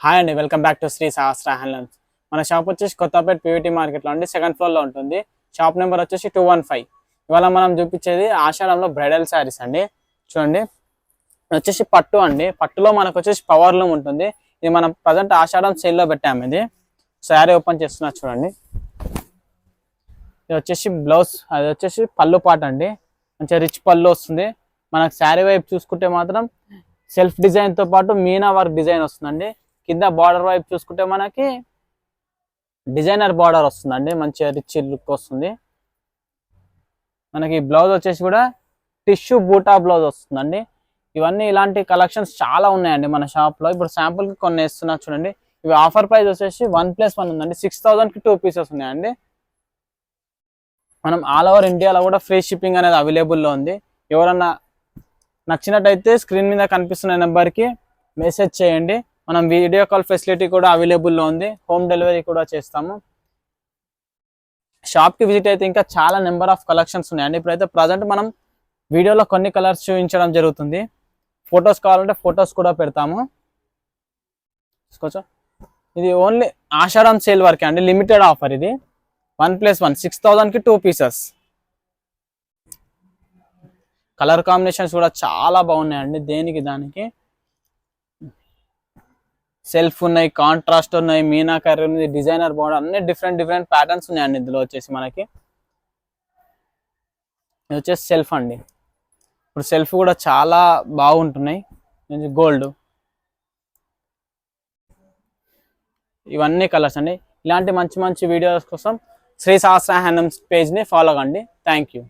Hi అండి, welcome back to Shri Sahasra handlooms. మన shop వచ్చేసి కొత్తపేట పీవీటీ మార్కెట్లో అండి, సెకండ్ ఫ్లోర్లో ఉంటుంది. షాప్ నెంబర్ వచ్చేసి 215. ఇవాళ మనం చూపించేది ఆషాఢంలో బ్రైడల్ శారీస్ అండి. చూడండి, ఇది వచ్చేసి పట్టు అండి. పట్టులో మనకు వచ్చేసి పవర్ లూమ్ ఉంటుంది. ఇది మనం ప్రజెంట్ ఆషాఢం సేల్లో పెట్టాము. ఇది శారీ ఓపెన్ చేస్తున్నా చూడండి. ఇది వచ్చేసి బ్లౌజ్, అది వచ్చేసి పళ్ళు పాట అండి. మంచిగా రిచ్ పళ్ళు వస్తుంది. మనకు శారీ వైపు చూసుకుంటే మాత్రం సెల్ఫ్ డిజైన్తో పాటు మీనా వర్క్ డిజైన్ వస్తుందండి. కింద బార్డర్ వైపు చూసుకుంటే మనకి డిజైనర్ బార్డర్ వస్తుందండి. మంచిగా రిచ్ లుక్ వస్తుంది. మనకి బ్లౌజ్ వచ్చేసి కూడా టిష్యూ బూటా బ్లౌజ్ వస్తుందండి. ఇవన్నీ ఇలాంటి కలెక్షన్స్ చాలా ఉన్నాయండి మన షాప్లో. ఇప్పుడు శాంపుల్కి కొన్ని వేస్తున్నా చూడండి. ఇవి ఆఫర్ ప్రైస్ వచ్చేసి 1+1 ఉందండి. 6000కి 2 పీసెస్ ఉన్నాయండి. మనం ఆల్ ఓవర్ ఇండియాలో కూడా ఫ్రీ షిప్పింగ్ అనేది అవైలబుల్లో ఉంది. ఎవరన్నా నచ్చినట్టయితే స్క్రీన్ మీద కనిపిస్తున్న నెంబర్కి మెసేజ్ చేయండి. మనం వీడియో కాల్ ఫెసిలిటీ కూడా అవైలబుల్లో ఉంది. హోమ్ డెలివరీ కూడా చేస్తాము. షాప్కి విజిట్ అయితే ఇంకా చాలా నెంబర్ ఆఫ్ కలెక్షన్స్ ఉన్నాయండి. ఇప్పుడైతే ప్రజెంట్ మనం వీడియోలో కొన్ని కలర్స్ చూపించడం జరుగుతుంది. ఫొటోస్ కావాలంటే ఫొటోస్ కూడా పెడతాము. చూసుకోవచ్చు, ఇది ఓన్లీ ఆషాఢం సేల్ వరకే అండి. లిమిటెడ్ ఆఫర్ ఇది. 1+1 6000కి 2 పీసెస్. కలర్ కాంబినేషన్స్ కూడా చాలా బాగున్నాయండి. దేనికి దానికి సెల్ఫ్ ఉన్నాయి, కాంట్రాస్ట్ ఉన్నాయి, మీనాకరీ ఉంది, డిజైనర్ బోర్డర్, అన్ని డిఫరెంట్ ప్యాటర్న్స్ ఉన్నాయండి. ఇందులో వచ్చేసి మనకి ఇది వచ్చేసి సెల్ఫ్ అండి. ఇప్పుడు సెల్ఫ్ కూడా చాలా బాగుంటున్నాయి. గోల్డ్, ఇవన్నీ కలర్స్ అండి. ఇలాంటి మంచి వీడియోస్ కోసం శ్రీ సహస్ర హ్యాండ్లూమ్స్ పేజ్ని ఫాలో కండి. Thank you.